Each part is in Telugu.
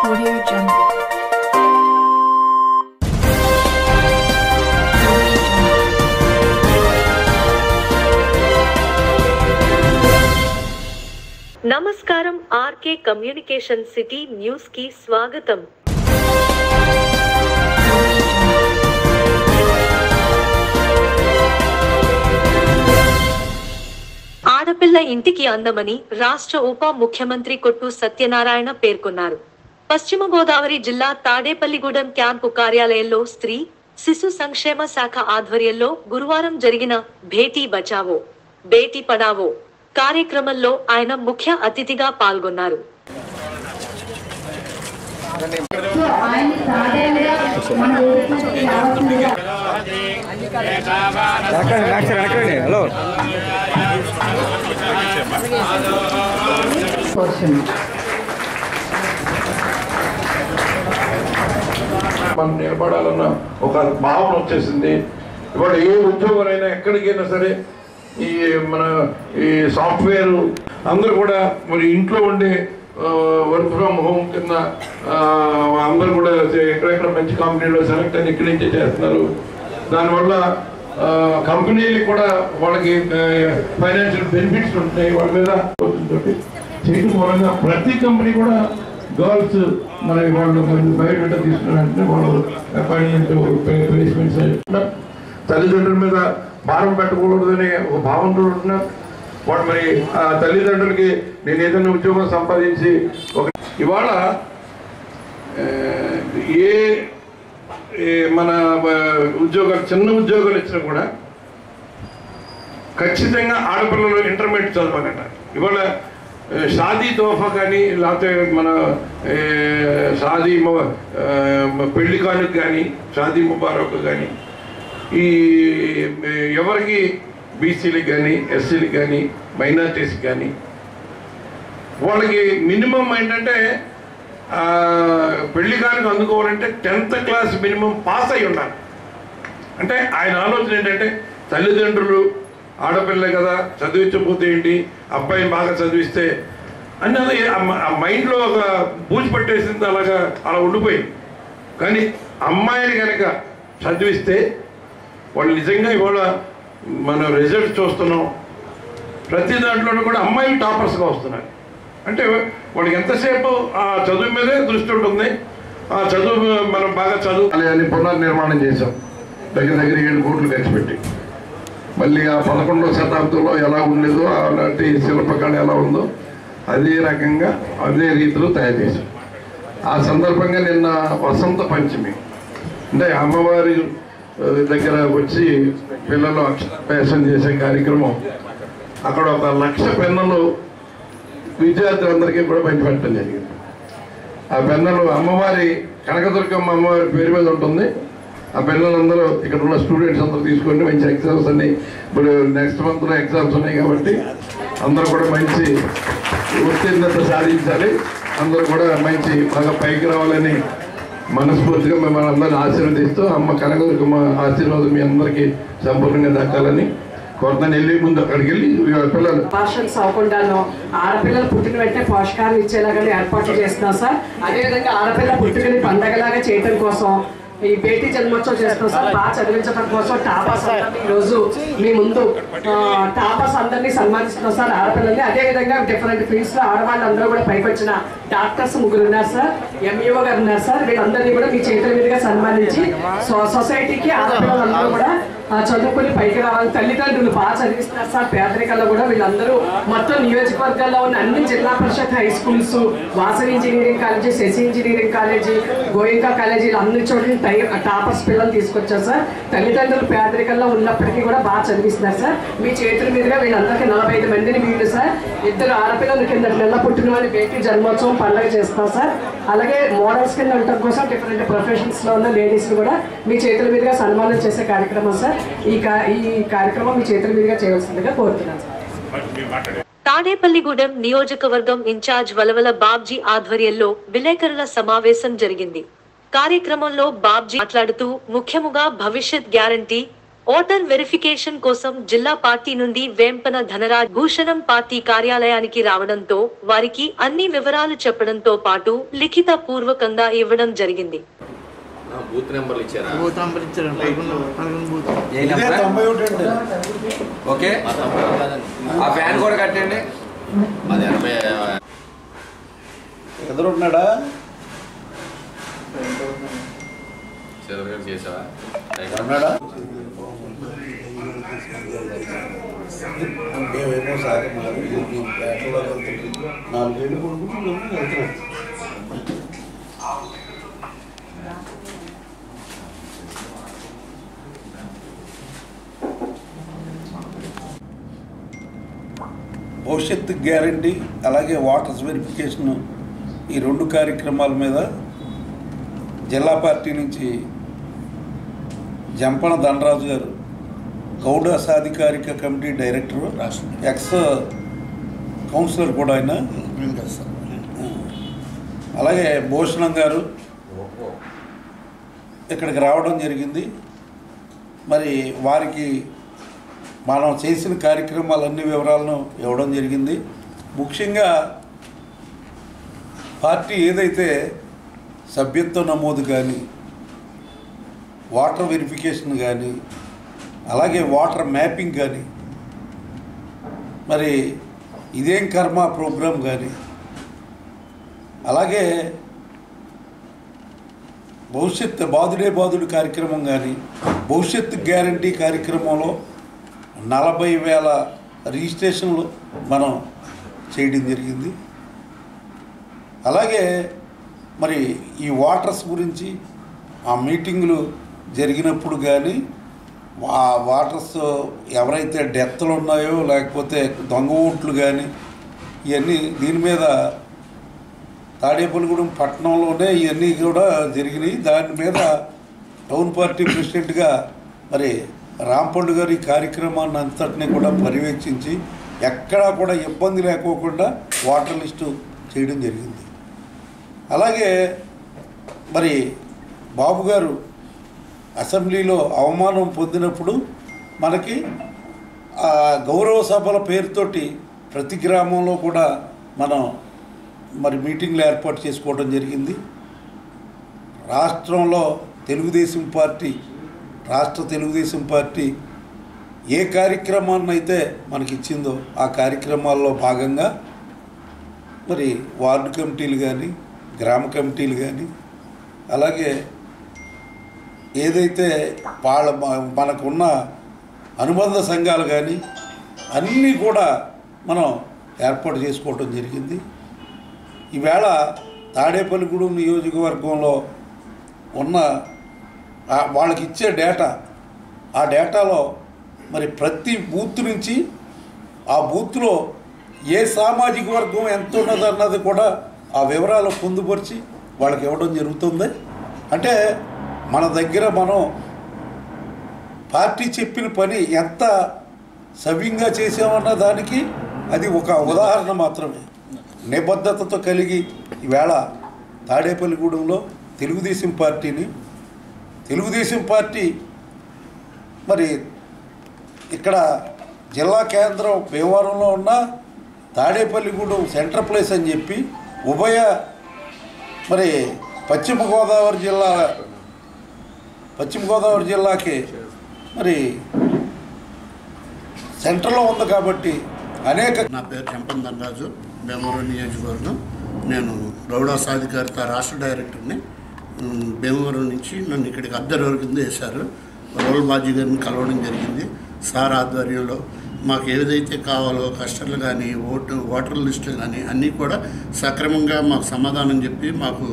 Audio Jungle. నమస్కారం ఆర్కే కమ్యూనికేషన్ సిటీ న్యూస్ కి స్వాగతం. ఆడపిల్ల ఇంటికి అందమని రాష్ట్ర ఉప ముఖ్యమంత్రి కొట్టు సత్యనారాయణ పేర్కొన్నారు. పశ్చిమ గోదావరి జిల్లా తాడేపల్లిగూడెం క్యాంపు కార్యాలయంలో స్త్రీ శిశు సంక్షేమ శాఖ ఆధ్వర్యంలో గురువారం జరిగిన బేటీ బచావో బేటీ పడావో కార్యక్రమంలో ఆయన ముఖ్య అతిథిగా పాల్గొన్నారు. మనం నిలబడాలన్న ఒక భావన వచ్చేసింది. ఇవాళ ఏ ఉద్యోగమైనా ఎక్కడికైనా సరే ఈ మన ఈ సాఫ్ట్వేర్ అందరూ కూడా మరి ఇంట్లో ఉండే వర్క్ ఫ్రమ్ హోమ్ కింద అందరూ కూడా ఎక్కడెక్కడ మంచి కంపెనీలో సెలెక్ట్ అని ఇక్కడి నుంచే చేస్తున్నారు. దానివల్ల కంపెనీలు కూడా వాళ్ళకి ఫైనాన్షియల్ బెనిఫిట్స్ ఉంటాయి. వాళ్ళ మీద చేయడం మూలంగా ప్రతి కంపెనీ కూడా గర్ల్స్ మరి వాళ్ళు బయట తీసుకున్నారంటే వాళ్ళు అపాయింట్మెంట్ ప్లేస్మెంట్స్ తల్లిదండ్రుల మీద భారం పెట్టకూడదని ఒక భావనతో ఉంటున్నారు. వాడు మరి ఆ తల్లిదండ్రులకి నేను ఏదైనా ఉద్యోగం సంపాదించి ఒక ఇవాళ ఏ మన ఉద్యోగాలు చిన్న ఉద్యోగాలు ఇచ్చినా కూడా ఖచ్చితంగా ఆడపిల్లలు ఇంటర్మీడియట్ చదవాలంట. ఇవాళ షాదీ తోఫా కానీ లేకపోతే మన షాదీ పెళ్లి కానుక కానీ షాదీ ముబారక్ కానీ ఈ ఎవరికి బీసీలకు కానీ ఎస్సీలకు కానీ మైనార్టీస్కి కానీ వాళ్ళకి మినిమం ఏంటంటే పెళ్లి కానుక అందుకోవాలంటే 10th క్లాస్ మినిమం పాస్ అయి ఉండాలి. అంటే ఆయన ఆలోచన ఏంటంటే తల్లిదండ్రులు ఆడపిల్లే కదా చదివించకపోతే ఏంటి, అబ్బాయిని బాగా చదివిస్తే అన్నది ఆ మైండ్లో ఒక బూజు పట్టేసింది. అలా ఉండిపోయింది. కానీ అమ్మాయిని కనుక చదివిస్తే వాళ్ళు నిజంగా ఇవాళ మన రిజల్ట్స్ చూస్తున్నాం. ప్రతి దాంట్లోనూ కూడా అమ్మాయిలు టాపర్స్గా వస్తున్నారు. అంటే వాళ్ళకి ఎంతసేపు ఆ చదువు మీదే దృష్టి ఉంటుంది. ఆ చదువు మనం బాగా చదువు పునర్నిర్మాణం చేసాం. దగ్గర 7 కోట్లు ఖర్చు పెట్టి మళ్ళీ ఆ 11వ శతాబ్దంలో ఎలా ఉండేదో అలాంటి శిల్పకళ ఎలా ఉందో అదే రకంగా అదే రీతిలో తయారు చేశాం. ఆ సందర్భంగా నిన్న వసంత పంచమి అంటే అమ్మవారి దగ్గర వచ్చి పిల్లలు అక్షరాభ్యాసం చేసే కార్యక్రమం అక్కడ 1,00,000 పెన్నులు విద్యార్థులందరికీ కూడా పంచిపెట్టడం జరిగింది. ఆ పెన్నులు అమ్మవారి కనకదుర్గమ్మ అమ్మవారి పేరు మీద ఉంటుంది. ఆ పిల్లలందరూ ఇక్కడ ఉన్న స్టూడెంట్స్ అందరూ తీసుకొని మంచి ఎగ్జామ్స్ అన్ని ఇప్పుడు నెక్స్ట్ మంత్లో ఎగ్జామ్స్ ఉన్నాయి కాబట్టి అందరూ కూడా మంచి ఉత్తీర్ణత సాధించాలి. అందరూ కూడా మంచి బాగా పైకి రావాలని మనస్ఫూర్తిగా మిమ్మల్ని అందరినీ ఆశీర్వదిస్తూ అమ్మ కనకదుర్గమ్మ ఆశీర్వాదం మీ అందరికీ సంపూర్ణంగా దక్కాలని కోరుతాను. వెళ్ళి ముందు అక్కడికి వెళ్ళి పిల్లలు భాషలు అవ్వకుండాను ఆడపిల్లలు పుట్టిన వెంటనే పోషకాలు ఇచ్చేలాగానే ఏర్పాట్లు చేస్తున్నాం సార్. అదేవిధంగా ఆడపిల్ల పుట్టుకని పండగలాగా చేయడం కోసం ఈ బేటీ జన్మోత్సవం చేస్తున్నాం సార్. బాగా చదివించడం కోసం టాపర్స్ ఈరోజు మీ ముందు టాపర్స్ అందరినీ సన్మానిస్తున్నాం సార్ ఆడపిల్లల్ని. అదేవిధంగా డిఫరెంట్ ఫీల్డ్స్ లో ఆడవాళ్ళందరూ కూడా పైకి వచ్చిన డాక్టర్స్ 3 ఉన్నారు సార్. ఎంఈఓ గారు ఉన్నారు సార్. వీళ్ళందరినీ కూడా మీ చేతుల మీదుగా సన్మానించి సొసైటీకి ఆడపిల్లలందరూ కూడా చదువుకుని పైకి రావాలి. తల్లిదండ్రులు బాగా చదివిస్తున్నారు సార్. పేదరికల్లో కూడా వీళ్ళందరూ మొత్తం నియోజకవర్గాల్లో ఉన్న అన్ని Zilla Parishad high schools, Vasavi engineering college, Sasi engineering college, Goenka కాలేజీలు అన్ని చోట్ల టాపర్స్ పిల్లలు తీసుకొచ్చారు సార్. తల్లిదండ్రులు పేదరికల్లో ఉన్నప్పటికీ కూడా బాగా చదివిస్తున్నారు సార్. మీ చేతుల మీదుగా వీళ్ళందరికీ 45 మందిని వీళ్ళు సార్. 2 ఆడపిల్లలు కింద నెల పుట్టిన వాళ్ళని బేటీ జన్మోత్సవం పండుగ చేస్తాం సార్. అలాగే మోడల్స్ కింద ఉండటం కోసం డిఫరెంట్ ప్రొఫెషన్స్ లో ఉన్న లేడీస్ కూడా మీ చేతుల మీదుగా సన్మానం చేసే కార్యక్రమం సార్. ఈ కార్యక్రమం మీ చేతుల మీదుగా చేయవలసిందిగా కోరుతున్నాను సార్. తాడేపల్లిగూడెం నియోజకవర్గం ఇన్ఛార్జ్ వలవల బాబ్జీ ఆధ్వర్యంలో విలేకరుల సమావేశం జరిగింది. కార్యక్రమంలో బాబ్జీ మాట్లాడుతూ ముఖ్యముగా భవిష్యత్ గ్యారంటీ ఓటర్ వెరిఫికేషన్ కోసం జిల్లా పార్టీ నుండి వేంపన ధనరాజ్ భూషణం పార్టీ కార్యాలయానికి రావడంతో వారికి అన్ని వివరాలు చెప్పడంతో పాటు లిఖిత పూర్వకంగా ఇవ్వడం జరిగింది. బూత్ నెంబర్లు ఇచ్చారా? బూత్ నెంబర్ ఇచ్చారు. ఓకే, ఆ ఫ్యాన్ కూడా కట్టండి. అది 80 ఎదురున్నాడా చేసావా? ఉన్నాడా? మేమేమో సార్ 4 ఏళ్ళు కొడుకుంటున్నాము వెళ్తున్నాం. భవిష్యత్తు గ్యారంటీ అలాగే వాటర్స్ వెరిఫికేషన్ ఈ 2 కార్యక్రమాల మీద జిల్లా పార్టీ నుంచి జంపన ధనరాజు గారు గౌడ సాధికారిక కమిటీ డైరెక్టర్, ఎక్స్ కౌన్సిలర్ కూడా ఆయన, అలాగే భూషణం గారు ఇక్కడికి రావడం జరిగింది. మరి వారికి మనం చేసిన కార్యక్రమాలన్నీ వివరాలను ఇవ్వడం జరిగింది. ముఖ్యంగా పార్టీ ఏదైతే సభ్యత్వ నమోదు కానీ, వాటర్ వెరిఫికేషన్ కానీ, అలాగే వాటర్ మ్యాపింగ్ కానీ, మరి ఇదేం కర్మ ప్రోగ్రాం కానీ, అలాగే భవిష్యత్తు బాదుడే బాదుడు కార్యక్రమం కానీ, భవిష్యత్తు గ్యారంటీ కార్యక్రమంలో 40,000 రిజిస్ట్రేషన్లు మనం చేయడం జరిగింది. అలాగే మరి ఈ వాటర్స్ గురించి ఆ మీటింగులు జరిగినప్పుడు కానీ, ఆ వాటర్స్ ఎవరైతే డెత్లు ఉన్నాయో లేకపోతే దొంగ ఓట్లు కానీ ఇవన్నీ దీని మీద తాడేపల్లిగూడెం పట్టణంలోనే ఇవన్నీ కూడా జరిగినాయి. దాని మీద టౌన్ పార్టీ ప్రెసిడెంట్గా మరి రాంపండు గారు ఈ కార్యక్రమాన్ని అంతటినీ కూడా పర్యవేక్షించి ఎక్కడా కూడా ఇబ్బంది లేకోకుండా వాటర్ లిస్టు చేయడం జరిగింది. అలాగే మరి బాబు గారు అసెంబ్లీలో అవమానం పొందినప్పుడు మనకి గౌరవ సభల పేరుతోటి ప్రతి గ్రామంలో కూడా మనం మరి మీటింగ్లు ఏర్పాటు చేసుకోవడం జరిగింది. రాష్ట్రంలో రాష్ట్ర తెలుగుదేశం పార్టీ ఏ కార్యక్రమాన్ని అయితే మనకిచ్చిందో ఆ కార్యక్రమాల్లో భాగంగా మరి వార్డు కమిటీలు కానీ, గ్రామ కమిటీలు కానీ, అలాగే ఏదైతే మనకున్న అనుబంధ సంఘాలు కానీ అన్నీ కూడా మనం ఏర్పాటు చేసుకోవటం జరిగింది. ఈవేళ తాడేపల్లిగూడెం నియోజకవర్గంలో ఉన్న వాళ్ళకి ఇచ్చే డేటా, ఆ డేటాలో మరి ప్రతి బూత్ నుంచి ఆ బూత్లో ఏ సామాజిక వర్గం ఎంత ఉన్నదన్నది కూడా ఆ వివరాలు పొందుపరిచి వాళ్ళకి ఇవ్వడం జరుగుతుంది. అంటే మన దగ్గర మనం పార్టీ చెప్పిన పని ఎంత సవ్యంగా చేసామన్న దానికి అది ఒక ఉదాహరణ మాత్రమే. నిబద్ధతతో కలిగి ఈవేళ తాడేపల్లిగూడెంలో తెలుగుదేశం పార్టీ మరి ఇక్కడ జిల్లా కేంద్రం భీమవరంలో ఉన్న తాడేపల్లిగూడెం సెంటర్ ప్లేస్ అని చెప్పి ఉభయ మరి పశ్చిమ గోదావరి జిల్లాకి మరి సెంటర్లో ఉంది కాబట్టి నా పేరు జంపన ధనరాజు, భీమవరం నియోజకవర్గం. నేను గౌడ సాధికారిత రాష్ట్ర డైరెక్టర్ని. భీమవరం నుంచి నన్ను ఇక్కడికి అద్దె కింద వేశారు. రోల్ బాజీ గారిని కలవడం జరిగింది. సార్ ఆధ్వర్యంలో మాకు ఏదైతే కావాలో కస్టర్లు కానీ ఓటర్ లిస్టులు కానీ అన్నీ కూడా సక్రమంగా మాకు సమాధానం చెప్పి మాకు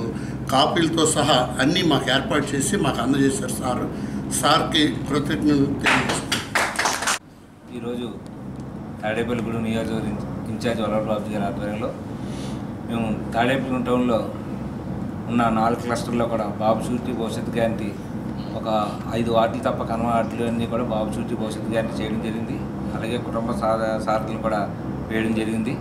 కాపీలతో సహా అన్నీ మాకు ఏర్పాటు చేసి మాకు అందజేశారు. సార్కి కృతజ్ఞతలు తెలియజేస్తాను. ఈరోజు తాడేపల్లిగూడెం నియోజకవర్గం ఇన్ఛార్జ్ వల్లభబాబు గారి ఆధ్వర్యంలో మేము తాడేపల్లిగూడెం టౌన్లో ఉన్న 4 క్లస్టర్లో కూడా బాబు షూరిటీ భవిష్యత్తు గ్యారంటీ ఒక 5 వార్డులు తప్ప కనుమ వార్డులు అన్నీ కూడా బాబు షూరిటీ భవిష్యత్తు గ్యారంటీ చేయడం జరిగింది. అలాగే కుటుంబ సారథులను కూడా వేయడం జరిగింది.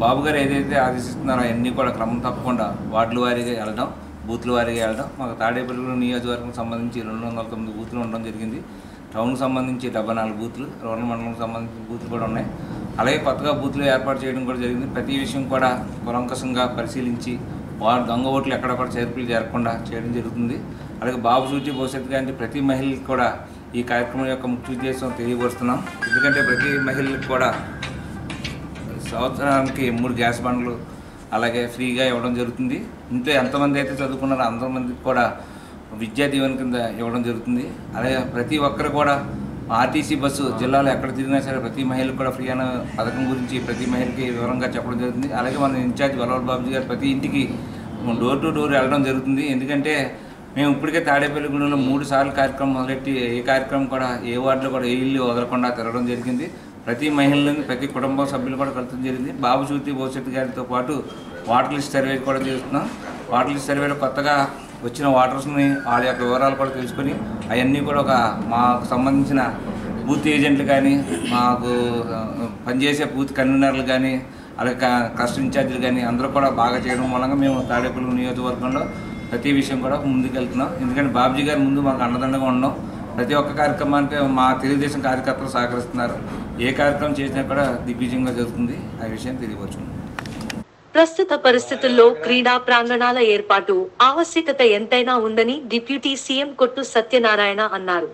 బాబు గారు ఏదైతే ఆదేశిస్తున్నారో అవన్నీ కూడా క్రమం తప్పకుండా వార్డుల వారీగా వెళ్ళడం, బూత్ల వారీగా వెళ్ళడం. మాకు తాడేపల్లిగూడెం నియోజకవర్గం సంబంధించి 209 బూత్లు ఉండడం జరిగింది. టౌన్కి సంబంధించి 74 బూత్లు, రూరల్ మండలంకి సంబంధించిన బూత్లు కూడా ఉన్నాయి. అలాగే కొత్తగా బూత్లు ఏర్పాటు చేయడం కూడా జరిగింది. ప్రతి విషయం కూడా కులంకషంగా పరిశీలించి దొంగ ఓట్లు ఎక్కడ కూడా చేర్పులు జరగకుండా చేయడం జరుగుతుంది. అలాగే బాబు సూచి భవిష్యత్తు గారి ప్రతి మహిళకి కూడా ఈ కార్యక్రమం యొక్క ముఖ్య ఉద్దేశం తెలియపరుస్తున్నాం. ఎందుకంటే ప్రతి మహిళలకు కూడా సంవత్సరానికి 3 గ్యాస్ బండ్లు అలాగే ఫ్రీగా ఇవ్వడం జరుగుతుంది. ఇంట్లో ఎంతమంది అయితే చదువుకున్నారో అంతమందికి కూడా విద్యా దీవెన కింద ఇవ్వడం జరుగుతుంది. అలాగే ప్రతి ఒక్కరు కూడా ఆర్టీసీ బస్సు జిల్లాలో ఎక్కడ తిరిగినా సరే ప్రతి మహిళకు కూడా ఫ్రీ అనే పథకం గురించి ప్రతి మహిళకి వివరంగా చెప్పడం జరుగుతుంది. అలాగే మన ఇన్ఛార్జ్ వల్లభ బాబుజీ గారు ప్రతి ఇంటికి డోర్ టు డోర్ వెళ్ళడం జరుగుతుంది. ఎందుకంటే మేము ఇప్పటికే తాడేపల్లిగూడెంలో 3 సార్లు కార్యక్రమం మొదలెట్టి ఏ కార్యక్రమం కూడా ఏ వార్డులో కూడా ఏ ఇల్లు వదలకుండా తిరగడం జరిగింది. ప్రతి మహిళలను ప్రతి కుటుంబ సభ్యులు కూడా కలవడం జరిగింది. బాబు సూచి భవిష్యత్తు గారితో పాటు వాటర్ లిస్ట్ సర్వే కూడా చేస్తున్నాం. వాటర్ లిస్ట్ సర్వేలో కొత్తగా వచ్చిన వాటర్స్ని వాళ్ళ యొక్క వివరాలు కూడా తెలుసుకొని అవన్నీ కూడా మాకు సంబంధించిన బూత్ ఏజెంట్లు కానీ మాకు పనిచేసే బూత్ కన్వీనర్లు కానీ అలాగే క్లస్టర్ ఇన్ఛార్జీలు కానీ అందరూ కూడా బాగా చేయడం మూలంగా మేము తాడేపల్లి నియోజకవర్గంలో ప్రతి విషయం కూడా ముందుకు వెళ్తున్నాం. ఎందుకంటే బాబుజీ గారి ముందు మాకు అండదండగా ఉన్నాం. ప్రతి ఒక్క కార్యక్రమానికి మా తెలుగుదేశం కార్యకర్తలు సహకరిస్తున్నారు. ఏ కార్యక్రమం చేసినా కూడా దిగ్విజయంగా జరుగుతుంది. ఆ విషయం తెలియవచ్చు. ప్రస్తుత పరిస్థితుల్లో క్రీడా ప్రాంగణాల ఏర్పాటు ఆవశ్యకత ఎంతైనా ఉందని డిప్యూటీ సీఎం కొట్టు సత్యనారాయణ అన్నారు.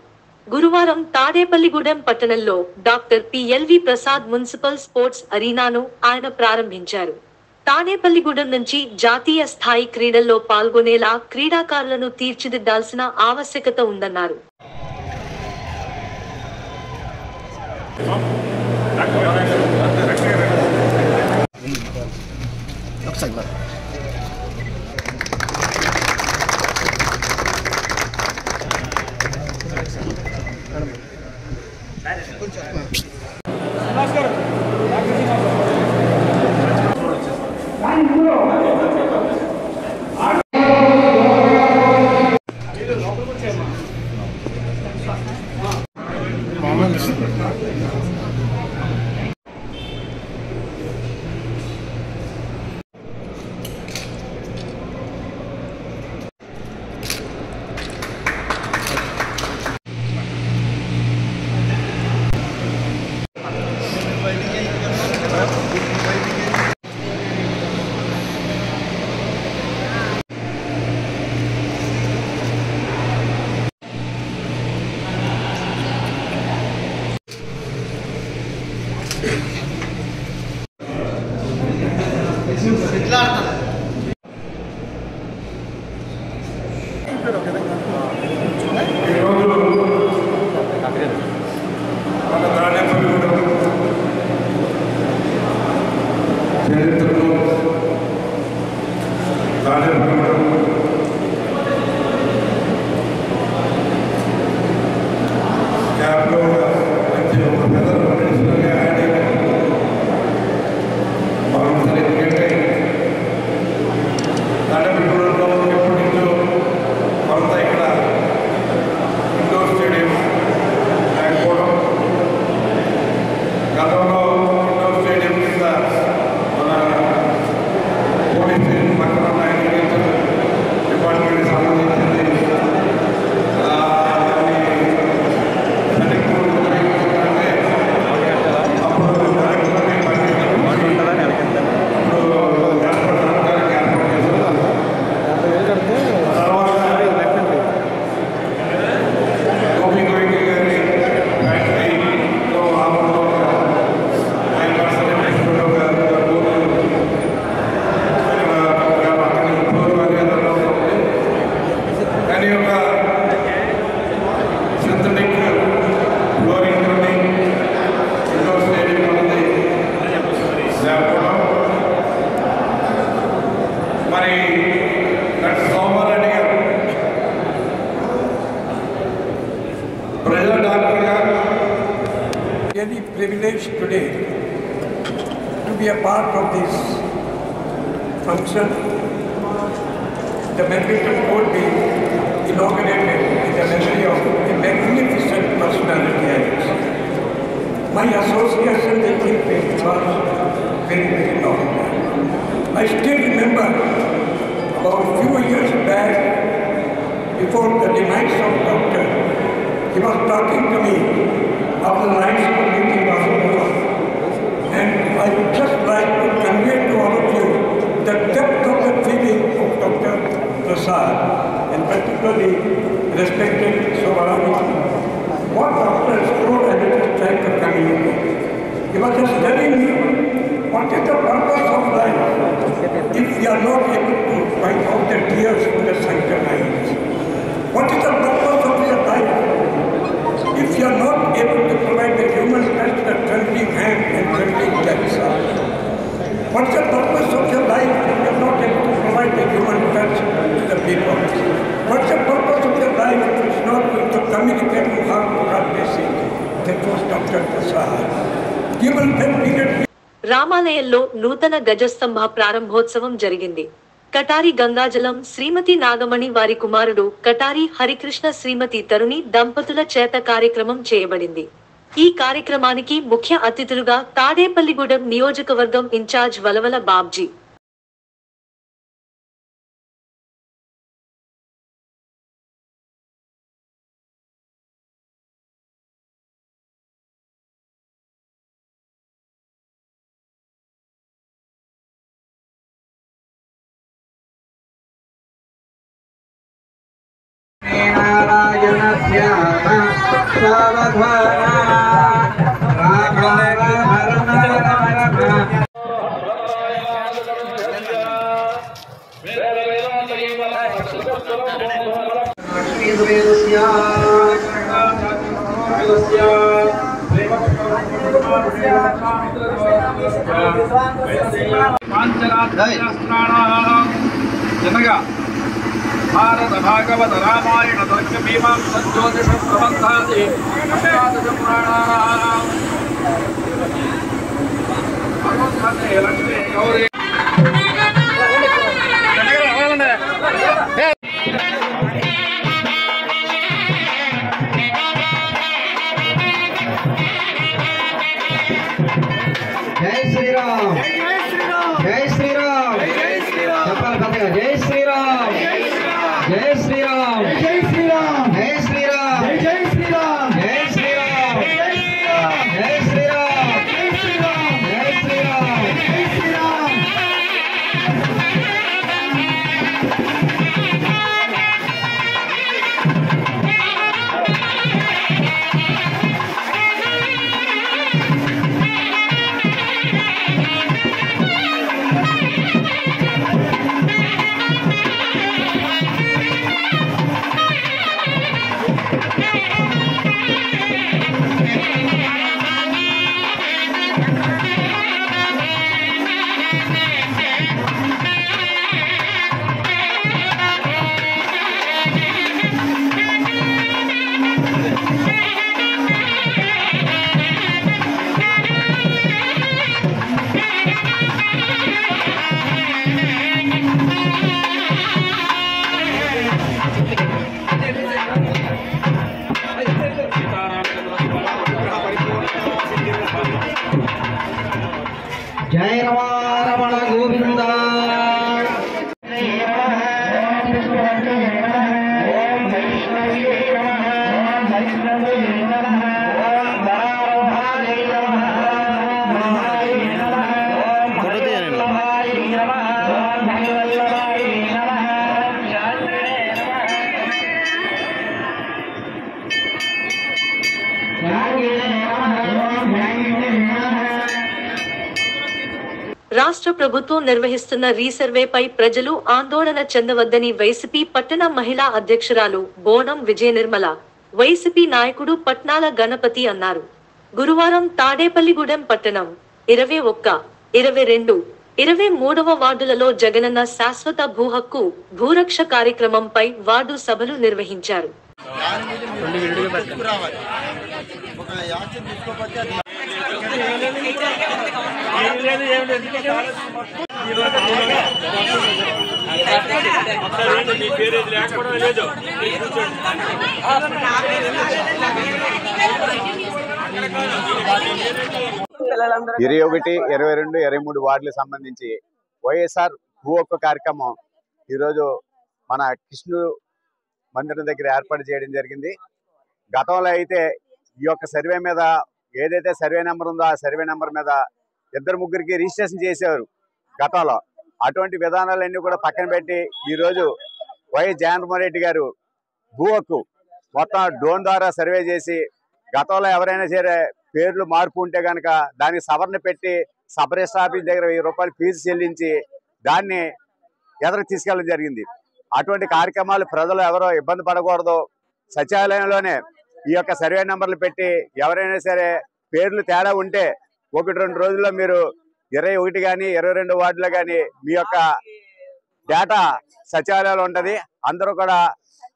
గురువారం తాడేపల్లిగూడెం పట్టణంలో doctor PLV Prasad municipal sports అరీనాను ఆయన ప్రారంభించారు. తాడేపల్లిగూడెం నుంచి జాతీయ స్థాయి క్రీడల్లో పాల్గొనేలా క్రీడాకారులను తీర్చిదిద్దాల్సిన ఆవశ్యకత ఉందన్నారు. Really privileged today to be a part of this function. The Memorial Court being inaugurated in the memory of a magnificent personality. My association with him was very, very long. I still remember about a few years back, before the demise of Dr. he was talking to me after the night school meeting was over. And I would just like to convey to all of you the depth of the feeling of Dr. Prasad, and particularly respected Sovarani. What Dr. explored, I will just try to communicate. He was just telling me what is the purpose of life if we are not able to find out the tears from the sunken eyes. What is the purpose of your life if you are not able to provide the human touch, the trembling hand and trembling legs? What is the purpose of your life if you are not able to provide the human touch to the people? What is the purpose of your life if it's not going to communicate from heart to heart basic? That was Dr. Prasad. Given that period. రామాలయంలో నూతన గజస్తంభ ప్రారంభోత్సవం జరిగింది. కటారి గంగాజలం శ్రీమతి నాగమణి వారి కుమారుడు కటారి హరికృష్ణ శ్రీమతి తరుణి దంపతుల చేత కార్యక్రమం చేయబడింది. ఈ కార్యక్రమానికి ముఖ్య అతిథులుగా తాడేపల్లిగూడెం నియోజకవర్గం ఇన్ఛార్జ్ వలవల బాబ్జీ, జనగా భారత భాగవత రామాయణ దర్శ మీమాంస జ్యోతిష ప్రబంధాది అష్టాదశ పురాణానాం భగవద్గీత లక్ష్మీ గౌరీ జై శ్రీరామ్, జై శ్రీరామ్, చెప్పాలి పెద్దగా జై శ్రీరామ్, జై శ్రీరామ్, జై శ్రీరామ్, జై శ్రీరామ్, జై శ్రీరామ్, జై శ్రీరామ్, జై శ్రీరామ్, జై శ్రీరామ్, జై శ్రీరామ్, జై శ్రీరామ్, జై శ్రీరామ్. జయ రమణ గోవింద. రాష్ట్ర ప్రభుత్వం నిర్వహిస్తున్న రీసర్వేపై ప్రజలు ఆందోళన చెందవద్దని వైసీపీ పట్టణ మహిళా అధ్యక్షురాలు బోనం విజయనిర్మల, వైసీపీ నాయకుడు పట్నాల గణపతి అన్నారు. గురువారం తాడేపల్లిగూడెం పట్టణం 21, 22, 23వ వార్డులలో జగనన్న శాశ్వత భూ హక్కు భూరక్ష కార్యక్రమంపై వార్డు సభలు నిర్వహించారు. ఇరవై 21, 22, 23 వార్డులకు సంబంధించి వైఎస్ఆర్ భూ హక్కు కార్యక్రమం ఈరోజు మన కృష్ణు మందిరం దగ్గర ఏర్పాటు చేయడం జరిగింది. గతంలో అయితే ఈ యొక్క సర్వే మీద ఏదైతే సర్వే నెంబర్ ఉందో ఆ సర్వే నెంబర్ మీద 2-3కి రిజిస్ట్రేషన్ చేసేవారు గతంలో. అటువంటి విధానాలన్నీ కూడా పక్కన పెట్టి ఈరోజు వైఎస్ జగన్మోహన్ రెడ్డి గారు భూ హక్కు మొత్తం డ్రోన్ ద్వారా సర్వే చేసి గతంలో ఎవరైనా సరే పేర్లు మార్పు ఉంటే కనుక దానికి సవరణ పెట్టి సబ్ రిజిస్టర్ ఆఫీస్ దగ్గర 1000 రూపాయలు ఫీజు చెల్లించి దాన్ని ఎదురు తీసుకెళ్ళడం జరిగింది. అటువంటి కార్యక్రమాలు ప్రజలు ఎవరో ఇబ్బంది పడకూడదు, సచివాలయంలోనే ఈ యొక్క సర్వే నెంబర్లు పెట్టి ఎవరైనా సరే పేర్లు తేడా ఉంటే 1-2 రోజుల్లో మీరు 21 కానీ 22 వార్డులో కానీ మీ యొక్క డేటా సచివాలయంలో ఉంటుంది. అందరూ కూడా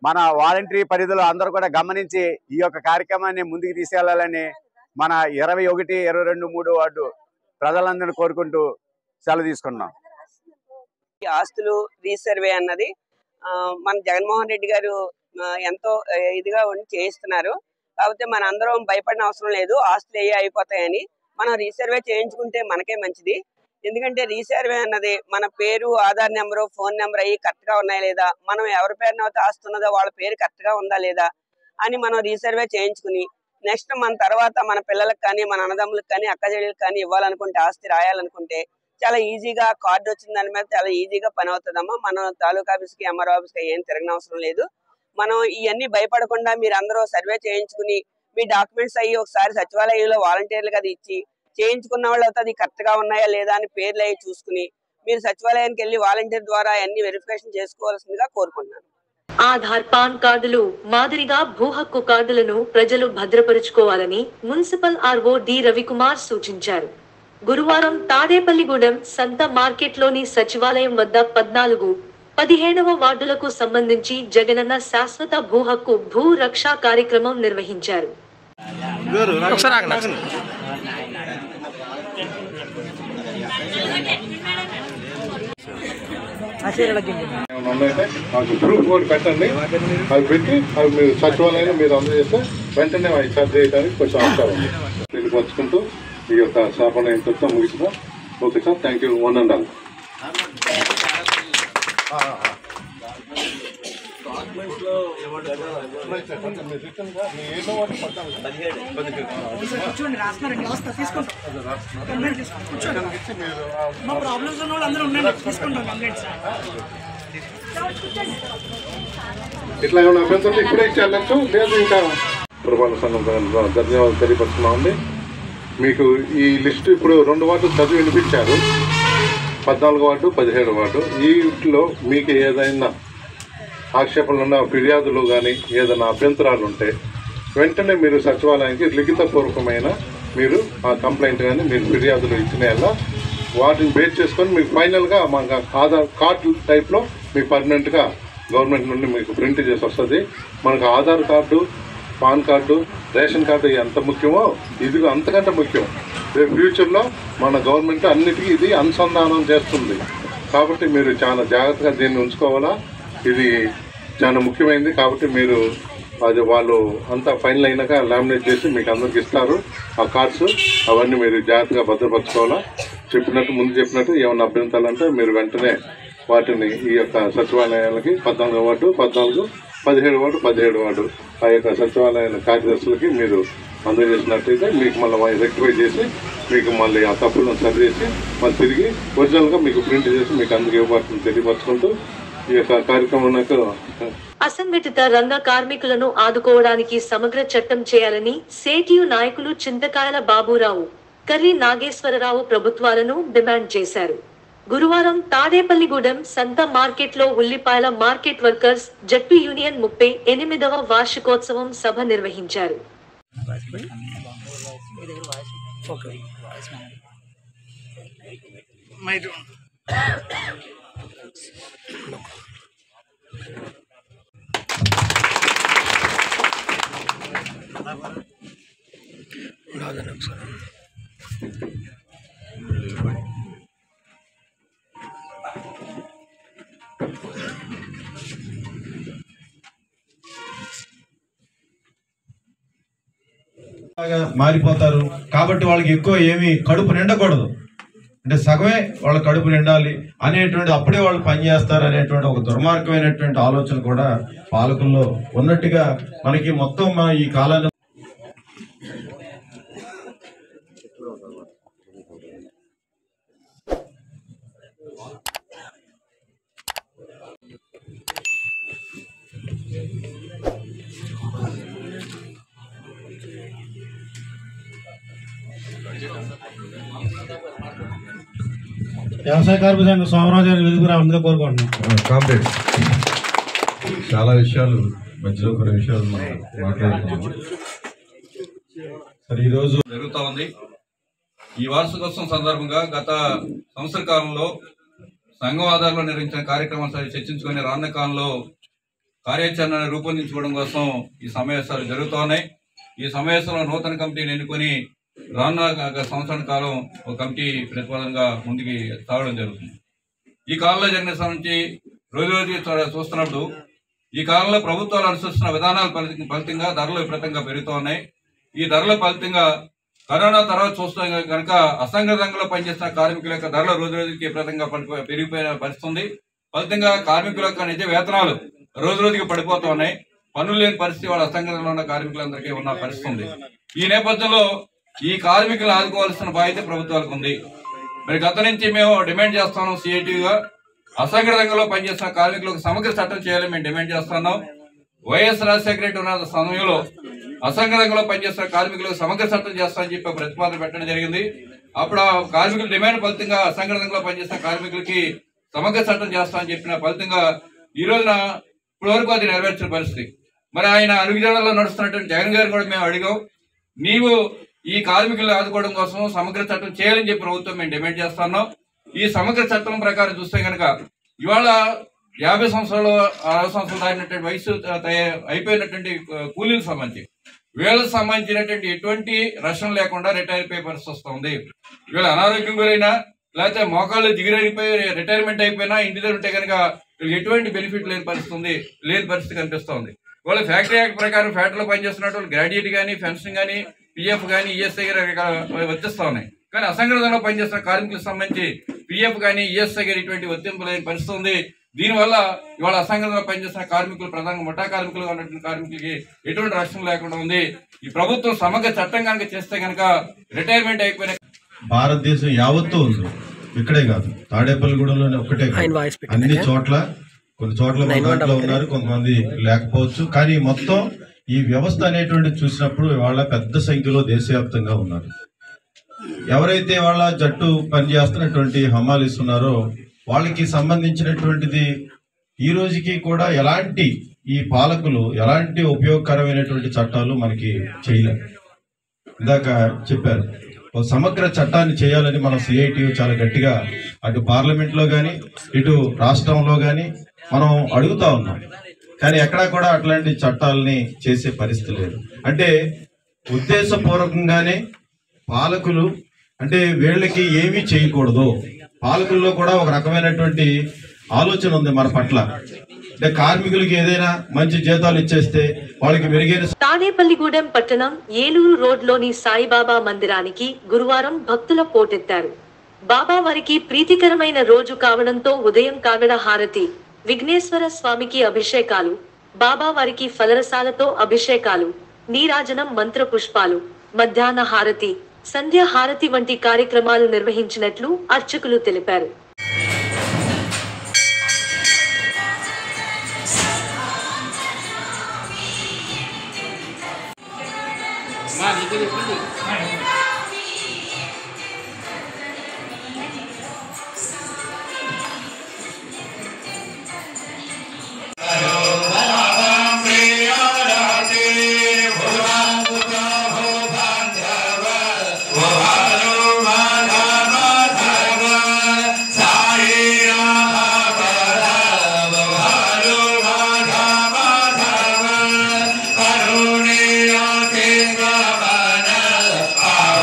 మన వాలంటరీ పరిధిలో అందరూ కూడా గమనించి ఈ యొక్క కార్యక్రమాన్ని ముందుకు తీసుకెళ్లాలని మన 21, 22, 3 వార్డు ప్రజలందరినీ కోరుకుంటూ సెలవు తీసుకున్నాం. ఆస్తులు రీసర్వే అన్నది మన జగన్మోహన్ రెడ్డి గారు ఎంతో ఇదిగా ఉండి చేయిస్తున్నారు. కాకపోతే మన అందరం భయపడిన అవసరం లేదు, ఆస్తులు అయిపోతాయని. మనం రీసర్వే చేయించుకుంటే మనకే మంచిది. ఎందుకంటే రీసర్వే అన్నది మన పేరు, ఆధార్ నెంబరు, ఫోన్ నెంబర్ అయ్యి కరెక్ట్ గా ఉన్నాయా లేదా, మనం ఎవరి పేరున అయితే ఆస్తున్నదో వాళ్ళ పేరు కరెక్ట్ గా ఉందా లేదా అని మనం రీసర్వే చేయించుకుని నెక్స్ట్ మన తర్వాత మన పిల్లలకు కానీ మన అన్నదమ్ములకు కానీ అక్క చెల్లెలకు కానీ ఇవ్వాలనుకుంటే, ఆస్తి రాయాలనుకుంటే చాలా ఈజీగా కార్డు వచ్చిన దాని మీద చాలా ఈజీగా పని అవుతుందమ్మా. మనం తాలూకా ఆఫీస్కి, ఎంఆర్ఓ ఆఫీస్కి ఏం తిరగనవసరం లేదు. మనం ఇవన్నీ భయపడకుండా మీరు అందరూ సర్వే చేయించుకుని మీ డాక్యుమెంట్స్ అయ్యి ఒకసారి సచివాలయంలో వాలంటీర్లకు అది ఇచ్చి చేయించుకున్న వాళ్ళు అయితే అది కరెక్ట్ గా ఉన్నాయా లేదా అని పేర్లు అయ్యి చూసుకుని మీరు సచివాలయానికి వెళ్ళి వాలంటీర్ ద్వారా అన్ని వెరిఫికేషన్ చేసుకోవాల్సిందిగా కోరుకుంటున్నాను. ఆధార్, పాన్ కార్డులు మాదిరిగా భూ హక్కు కార్డులను ప్రజలు భద్రపరుచుకోవాలని మున్సిపల్ ఆర్ఓ డి రవికుమార్ సూచించారు. గురువారం తాడేపల్లిగూడెం సంత మార్కెట్లోని సచివాలయం వద్ద 14, 17వ వార్డులకు సంబంధించి జగనన్న శాశ్వత భూ హక్కు భూ రక్షా కార్యక్రమం నిర్వహించారు. గ్రూప్ కోడ్ పెట్టండి, అది పెట్టి అవి మీరు సచివాలయంలో మీరు అందజేస్తే వెంటనే అవి ఛార్జ్ చేయడానికి కొంచెం అవసరం ఉంది. తెలియపరుచుకుంటూ ఈ యొక్క స్థాపన ఇంతతో ముగిసిన. Okay sir, thank you. 1 and all. ఇట్లా ఏమైనా అభ్యంతరం ఇప్పుడే ఇచ్చేళ్ళచ్చు, లేదు ఇంకా పురపాలక సంఘం ధన్యవాదాలు తెలియపరుస్తున్నామండి. మీకు ఈ లిస్టు ఇప్పుడు 2 వార్డులు చదివి వినిపించారు, 14వ వార్డు, 17వ వార్డు. వీటిలో మీకు ఏదైనా ఆక్షేపణలు ఉన్న ఫిర్యాదులు కానీ ఏదైనా అభ్యంతరాలు ఉంటే వెంటనే మీరు సచివాలయానికి లిఖితపూర్వకమైన మీరు ఆ కంప్లైంట్ కానీ మీరు ఫిర్యాదులు ఇచ్చిన వాటిని బేస్ చేసుకొని మీకు ఫైనల్గా మాకు ఆధార్ కార్డు టైప్లో మీకు పర్మనెంట్గా గవర్నమెంట్ నుండి మీకు ప్రింట్ చేసి వస్తుంది. మనకు Aadhaar card, pan card, ration card ఎంత ముఖ్యమో ఇది అంతకంటే ముఖ్యం. రేపు ఫ్యూచర్లో మన గవర్నమెంట్ అన్నిటికీ ఇది అనుసంధానం చేస్తుంది. కాబట్టి మీరు చాలా జాగ్రత్తగా దీన్ని ఉంచుకోవాలా. ఇది చాలా ముఖ్యమైనది. కాబట్టి మీరు అది వాళ్ళు అంతా ఫైనల్ అయినాక లామినేట్ చేసి మీకు అందరికి ఇస్తారు ఆ కార్డ్స్. అవన్నీ మీరు జాగ్రత్తగా భద్రపరచుకోవాలా. ముందు చెప్పినట్టు ఏమైనా అభ్యంతరాలు అంటే మీరు వెంటనే వాటిని ఈ యొక్క సచివాలయాలకి 14వ వార్డు, 14, 17వ వార్డు, 17వ వార్డు ఆ యొక్క సచివాలయాల కార్యదర్శులకి మీరు అందజేసినట్టయితే మీకు మళ్ళీ రెక్టిఫై చేసి మీకు మళ్ళీ ఆ తప్పులను సరిచేసి మళ్ళీ తిరిగి ఒరిజినల్గా మీకు ప్రింట్ చేసి మీకు అందరికి ఇవ్వబడుతుంది తెలియపరుచుకుంటూ ఈ యొక్క కార్యక్రమం. అసంఘటిత రంగ కార్మికులను ఆదుకోవడానికి సమగ్ర చట్టం చేయాలని సేటియు నాయకులు చింతకాయల బాబురావు, కర్రి నాగేశ్వరరావు ప్రభుత్వాలను డిమాండ్ చేశారు. గురువారం తాడేపల్లిగూడెం సంత మార్కెట్లో ఉల్లిపాయల మార్కెట్ వర్కర్స్ జట్టు యూనియన్ 38వ వార్షికోత్సవం సభ నిర్వహించారు. మారిపోతారు కాబట్టి వాళ్ళకి ఎక్కువ ఏమి కడుపు నిండకూడదు. అంటే సగమే వాళ్ళ కడుపు నిండాలి అనేటువంటి అప్పుడే వాళ్ళు పనిచేస్తారు అనేటువంటి ఒక దుర్మార్గమైనటువంటి ఆలోచన కూడా పాలకుల్లో ఉన్నట్టుగా మనకి మొత్తం మన ఈ కాలాన్ని వ్యవసాయ కార్మిక సంఘం సోమరాజు గారి వెలుగురా ఉందిగా కోరుకుంటున్నాం. కామ్రేడ్ చాలా విషయాలు మధ్యలో కొన్ని విషయాలు మనం మాట్లాడుతున్నాము. సరే ఈరోజు జరుగుతూ ఉంది. ఈ వార్షికోత్సవం సందర్భంగా గత సంవత్సర కాలంలో సంఘం ఆధారంలో నిర్వహించిన కార్యక్రమాలు చర్చించుకునే రానున్న కాలంలో కార్యాచరణ రూపొందించుకోవడం కోసం ఈ సమావేశాలు జరుగుతూ ఉన్నాయి. ఈ సమావేశంలో నూతన కమిటీని ఎన్నుకొని రానున్న సంవత్సరాల కాలం ఒక కమిటీ ప్రతిపాదనగా ముందుకు సాగడం జరుగుతుంది. ఈ కాలంలో జరిగిన నుంచి రోజు రోజుకి చూస్తున్నప్పుడు ఈ కాలంలో ప్రభుత్వాలు అనుసరిస్తున్న విధానాల ఫలితంగా ధరలు విపరీతంగా పెరుగుతూ ఉన్నాయి. ఈ ధరల ఫలితంగా కరోనా తర్వాత చూస్తాం కనుక అసంఘటిత రంగంలో పనిచేస్తున్న కార్మికుల యొక్క ధరలు రోజు రోజుకి విపరీతంగా పెరిగిపోయిన పరిస్థితుంది. ఫలితంగా కార్మికుల యొక్క నిజ వేతనాలు రోజు రోజుకి పడిపోతూ ఉన్నాయి. పనులు లేని పరిస్థితి వాళ్ళ అసంఘటితంలో ఉన్న కార్మికులందరికీ ఉన్న పరిస్థితి ఉంది. ఈ నేపథ్యంలో ఈ కార్మికులను ఆదుకోవాల్సిన బాధ్యత ప్రభుత్వాలకు ఉంది. మరి గత నుంచి మేము డిమాండ్ చేస్తున్నాం, సిఐటిగా అసంఘటిత రంగంలో పనిచేస్తున్న కార్మికులకు సమగ్ర చట్టం చేయాలని మేము డిమాండ్ చేస్తున్నాం. వైఎస్ రాజశేఖర రెడ్డి ఉన్న సమయంలో అసంఘటిత రంగంలో పనిచేస్తున్న కార్మికులకు సమగ్ర చట్టం చేస్తామని చెప్పి ప్రతిపాదన పెట్టడం జరిగింది. అప్పుడు ఆ కార్మికుల డిమాండ్ ఫలితంగా అసంఘటిత రంగంలో పనిచేస్తున్న కార్మికులకి సమగ్ర చట్టం చేస్తామని చెప్పిన ఫలితంగా ఈ రోజున ఇప్పటి వరకు అది నెరవేర్చిన పరిస్థితి. మరి ఆయన అడుగుజాడల్లో నడుస్తున్నటువంటి జగన్ గారు కూడా మేము అడిగాం, నీవు ఈ కార్మికులను ఆదుకోవడం కోసం సమగ్ర చట్టం చేయాలని చెప్పి ప్రభుత్వం మేము డిమాండ్ చేస్తున్నాం. ఈ సమగ్ర చట్టం ప్రకారం చూస్తే కనుక ఇవాళ 50 సంవత్సరాలు 60 సంవత్సరాలు దాటినటువంటి వయసు అయిపోయినటువంటి కూలీలకు సంబంధించి వీళ్ళకి సంబంధించినటువంటి ఎటువంటి రక్షణ లేకుండా రిటైర్ అయిపోయే పరిస్థితి వస్తుంది. వీళ్ళ అనారోగ్యం గురైనా లేకపోతే మోకాళ్ళు దిగిరైపోయి రిటైర్మెంట్ అయిపోయినా ఇంటి దగ్గర ఉంటే కనుక వీళ్ళకి ఎటువంటి బెనిఫిట్ లేని పరిస్థితి కనిపిస్తుంది. వాళ్ళ ఫ్యాక్టరీ యాక్ట్ ప్రకారం ఫ్యాక్టరీలో పనిచేస్తున్నట్టు వాళ్ళు గ్రాడ్యుయేట్ కానీ పెన్షన్ కానీ పిఎఫ్ కానీ ఈఎస్ఐ వర్తిస్తా ఉన్నాయి. కానీ అసంఘటితంలో పనిచేస్తున్న కార్మికులకు సంబంధించి పిఎఫ్ కానీ ఈఎస్ఐ కానీ ఇటువంటి వర్తింపు లేని పరిస్థితి ఉంది. దీనివల్ల ఇవాళ అసంఘటితంలో పనిచేస్తున్న కార్మికులు, ప్రధానంగా ముఠా కార్మికులుగా ఉన్నటువంటి కార్మికులకి ఎటువంటి రక్షణ లేకుండా ఉంది. ఈ ప్రభుత్వం సమగ్ర చట్టం కనుక చేస్తే కనుక రిటైర్మెంట్ అయిపోయిన భారతదేశం యావత్తూ ఉంది, ఇక్కడే కాదు తాడేపల్లిగూడెంలోనే ఒక్కటే కాదు, అన్ని చోట్ల కొన్ని చోట్ల దాంట్లో ఉన్నారు, కొంతమంది లేకపోవచ్చు. కానీ మొత్తం ఈ వ్యవస్థ అనేటువంటి చూసినప్పుడు వాళ్ళ పెద్ద సంఖ్యలో దేశవ్యాప్తంగా ఉన్నారు. ఎవరైతే వాళ్ళ జట్టు పనిచేస్తున్నటువంటి హమాలీస్ ఉన్నారో వాళ్ళకి సంబంధించినటువంటిది ఈ రోజుకి కూడా ఎలాంటి ఈ పాలకులు ఎలాంటి ఉపయోగకరమైనటువంటి చట్టాలు మనకి చేయలేరు. ఇందాక చెప్పారు, ఒక సమగ్ర చట్టాన్ని చేయాలని మనం సిఐటియు చాలా గట్టిగా అటు పార్లమెంట్లో కానీ ఇటు రాష్ట్రంలో కానీ మనం అడుగుతా ఉన్నాం. కానీ ఎక్కడా కూడా అట్లాంటి చట్టాలని చేసే పరిస్థితి లేదు. అంటే ఉద్దేశపూర్వకంగానే పాలకులు అంటే వీళ్ళకి ఏమీ చేయకూడదు, పాలకుల్లో కూడా ఒక రకమైనటువంటి ఆలోచన ఉంది మన పట్ల. అంటే కార్మికులకి ఏదైనా మంచి జీతాలు ఇచ్చేస్తే వాళ్ళకి మెరుగైన. తాడేపల్లిగూడెం పట్టణం ఏలూరు రోడ్లోని సాయిబాబా మందిరానికి గురువారం భక్తుల పోటెత్తారు. బాబా వారికి ప్రీతికరమైన రోజు కావడంతో ఉదయం కాగడ హారతి, విఘ్నేశ్వర స్వామికి అభిషేకాలు, బాబా వారికి ఫలరసాలతో అభిషేకాలు, నీరాజనం, మంత్ర పుష్పాలు, మధ్యాహ్న హారతి, సంధ్య హారతి వంటి కార్యక్రమాలు నిర్వహించినట్లు అర్చకులు తెలిపారు. Ah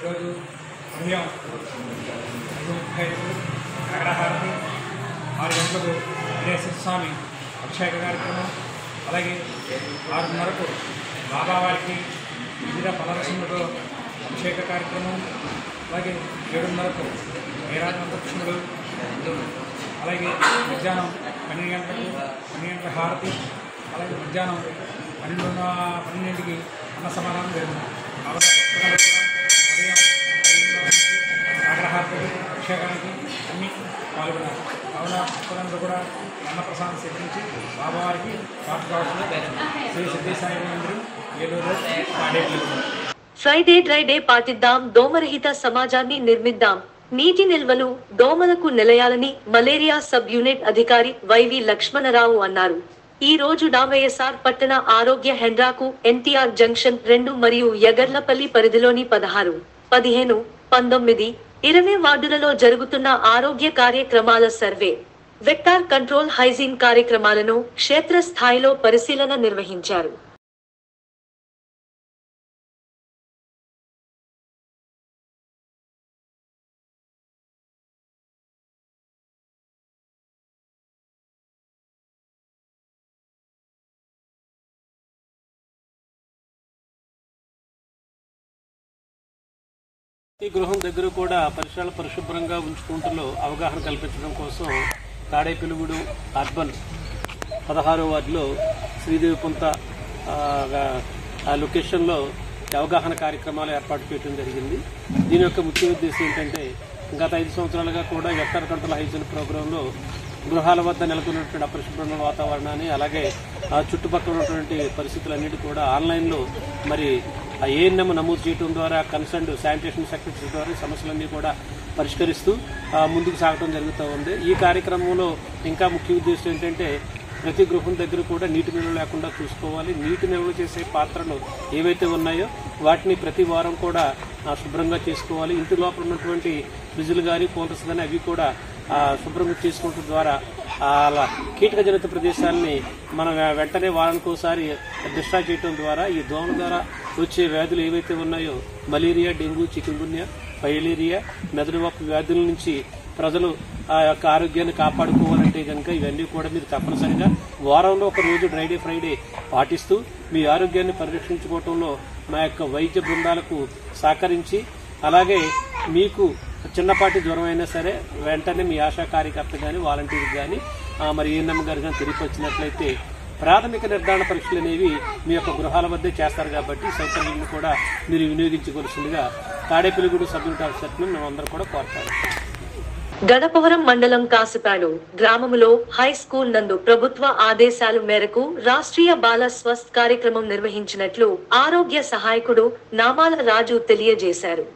ఈరోజు ఉదయం 5:35 నగరహారతి 6 గంటలకు వినేశ్వర స్వామి అభిషేక కార్యక్రమం, అలాగే 6:30కు బాబావారికి వివిధ పదరసములతో అభిషేక కార్యక్రమం, అలాగే 7:30కు నీరాజనకృష్ణుడు, అలాగే మధ్యాహ్నం 12 గంటల హారతి, అలాగే మధ్యాహ్నం 12కి అన్న సమాధానం జరుగుతుంది. ఉదయం నగరహారతికి అభిషేకానికి అన్ని పాల్గొన్నారు. కావున భక్తులందరూ కూడా అన్నప్రసాదం స్వీకరించి బాబావారికి పాటు కావాల్సిన శ్రీ సిద్ధేశ్వర మందిరం ఏలూరు తాడేపల్లి. ఫ్రైడే డ్రైడే పాటిద్దాం, దోమరహిత సమాజాన్ని నిర్మిద్దాం. నీటి నిల్వలు దోమలకు నిలయాలని మలేరియా సబ్ యూనిట్ అధికారి వైవి లక్ష్మణరావు అన్నారు. ఈ రోజు వైఎస్ఆర్ పట్టణ ఆరోగ్య హెండ్రాకు ఎన్టీఆర్ జంక్షన్ 2 మరియు యగర్లపల్లి పరిధిలోని 16, 15, 19, 20 వార్డులలో జరుగుతున్న ఆరోగ్య కార్యక్రమాల సర్వే, వెక్టార్ కంట్రోల్, హైజీన్ కార్యక్రమాలను క్షేత్రస్థాయిలో పరిశీలన నిర్వహించారు. ఈ గృహం దగ్గర కూడా పరిసరాలు పరిశుభ్రంగా ఉంచుకుంటూ అవగాహన కల్పించడం కోసం తాడేపల్లిగూడెం అర్బన్ 16వ వార్డులో శ్రీదేవి పుంత ఆ లొకేషన్లో అవగాహన కార్యక్రమాలు ఏర్పాటు చేయడం జరిగింది. దీని యొక్క ముఖ్య ఉద్దేశం ఏంటంటే గత 5 సంవత్సరాలుగా కూడా వెక్టార్ కంట్రోల్ హైజీన్ ప్రోగ్రాంలో గృహాల వద్ద నెలకొన్నటువంటి అపరిశుభ్రమైన వాతావరణాన్ని, అలాగే ఆ చుట్టుపక్కల ఉన్నటువంటి పరిస్థితులన్నిటి కూడా ఆన్లైన్లో మరి ఆ ఏఎన్ఎం నమోదు చేయడం ద్వారా కన్సర్న్డ్ శానిటేషన్ సెక్రటరీ ద్వారా సమస్యలన్నీ కూడా పరిష్కరిస్తూ ముందుకు సాగడం జరుగుతూ ఉంది. ఈ కార్యక్రమంలో ఇంకా ముఖ్య ఉద్దేశం ఏంటంటే ప్రతి గృహం దగ్గర కూడా నీటి నిల్వ లేకుండా చూసుకోవాలి. నీటి నిల్వ చేసే పాత్రలు ఏవైతే ఉన్నాయో వాటిని ప్రతి వారం కూడా శుభ్రంగా చేసుకోవాలి. ఇంటి లోపల ఉన్నటువంటి ఫ్రిడ్జ్లు కానీ కూలర్స్ కానీ అవి కూడా శుభ్రంగా చేసుకోవడం ద్వారా అలా కీటకజనిత ప్రదేశాలని మనం వెంటనే వారానికి ఒకసారి డిస్ట్రాయ్ చేయడం ద్వారా ఈ దోమల ద్వారా వచ్చే వ్యాధులు ఏవైతే ఉన్నాయో మలేరియా, డెంగ్యూ, చికెన్గున్యా, ఫైలేరియా, మెదడువాపు వ్యాధుల నుంచి ప్రజలు ఆ యొక్క ఆరోగ్యాన్ని కాపాడుకోవాలంటే కనుక ఇవన్నీ కూడా మీరు తప్పనిసరిగా వారంలో ఒక రోజు డ్రైడే ఫ్రైడే పాటిస్తూ మీ ఆరోగ్యాన్ని పరిరక్షించుకోవడంలో మా యొక్క వైద్య బృందాలకు సహకరించి, అలాగే మీకు చిన్నపాటి జ్వరం అయినా సరే వెంటనే మీ ఆశా కార్యకర్త కానీ వాలంటీర్ కానీ మరి ఏఎన్ఎం గారు కానీ తిరిగి వచ్చినట్లయితే ప్రాథమిక నిర్ధారణ పరీక్షలు అనేవి మీ యొక్క గృహాల వద్దే చేస్తారు కాబట్టి సౌకర్యాన్ని కూడా మీరు వినియోగించుకోవాల్సిందిగా తాడేపల్లిగూడెం సబ్ యూనిట్ ఆఫీసర్ని మేము అందరూ కూడా కోరుతాము. గణపవరం మండలం కాసుపాడు గ్రామంలో హై స్కూల్ నందు ప్రభుత్వ ఆదేశాల మేరకు రాష్ట్రీయ బాల స్వస్థ్ కార్యక్రమం నిర్వహించినట్లు ఆరోగ్య సహాయకుడు నామాల రాజు తెలియజేశారు.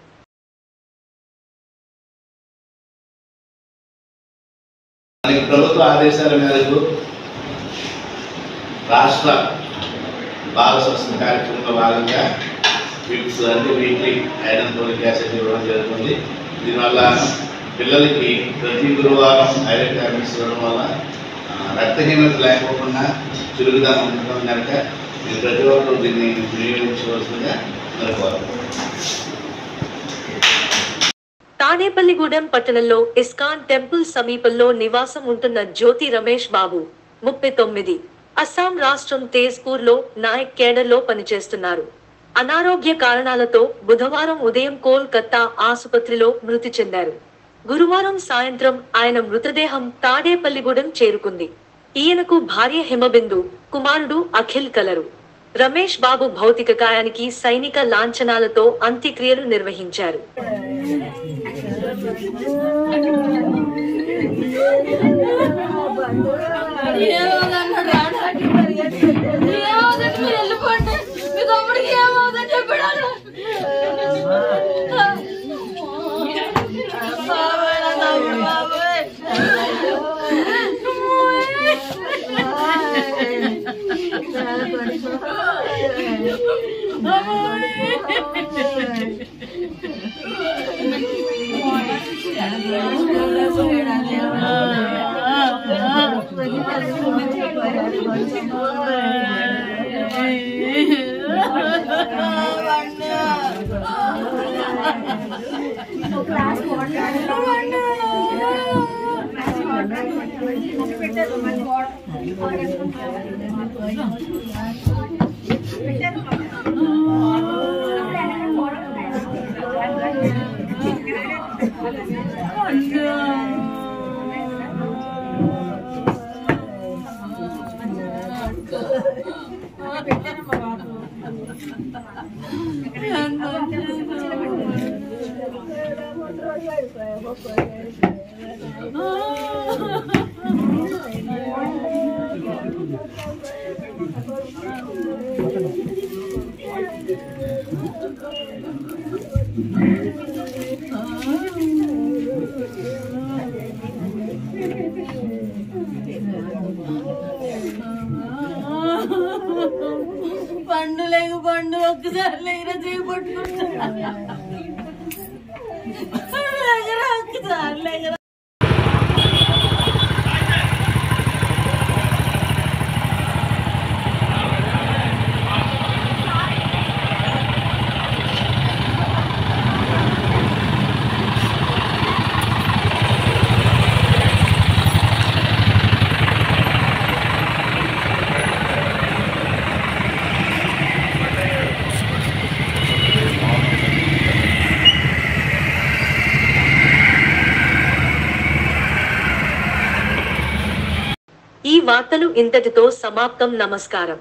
ప్రభుత్వ ఆదేశాల మేరకు రాష్ట్ర బాల స్వస్థ కార్యక్రమంలో భాగంగా విక్స్ అంటే వీక్లీ ఐరన్ ఫోలిక్ యాసిడ్ ఇవ్వడం జరుగుతుంది. దీనివల్ల పిల్లలకి ప్రతి గురువారం ఐరన్ టాబ్లెట్స్ ఇవ్వడం వల్ల రక్తహీనత లేకపోకుండా చురుకుదనం ఉండడం కనుక మీరు ప్రతి ఒక్కరు దీన్ని వినియోగించవలసిందిగా కోరుతున్నాను. తాడేపల్లిగూడెం పట్టణంలో ఇస్కాన్ టెంపుల్ సమీపంలో నివాసం ఉంటున్న జ్యోతి రమేష్ బాబు 39 అస్సాం రాష్ట్రం తేజ్పూర్ లో నాయక్ కేడర్లో పనిచేస్తున్నారు. అనారోగ్య కారణాలతో బుధవారం ఉదయం కోల్కతా ఆసుపత్రిలో మృతి చెందారు. గురువారం సాయంత్రం ఆయన మృతదేహం తాడేపల్లిగూడెం చేరుకుంది. ఈయనకు భార్య హిమబిందు, కుమారుడు అఖిల్ కలరు. రమేష్ బాబు భౌతిక కాయానికి సైనిక లాంఛనాలతో అంత్యక్రియలు నిర్వహించారు. పండు లేక పండు ఒక్కసారి లేక చేపట్టుకుంటా ఒక్కసారి లేక ఈ వార్తలు ఇంతటితో సమాప్తం. నమస్కారం.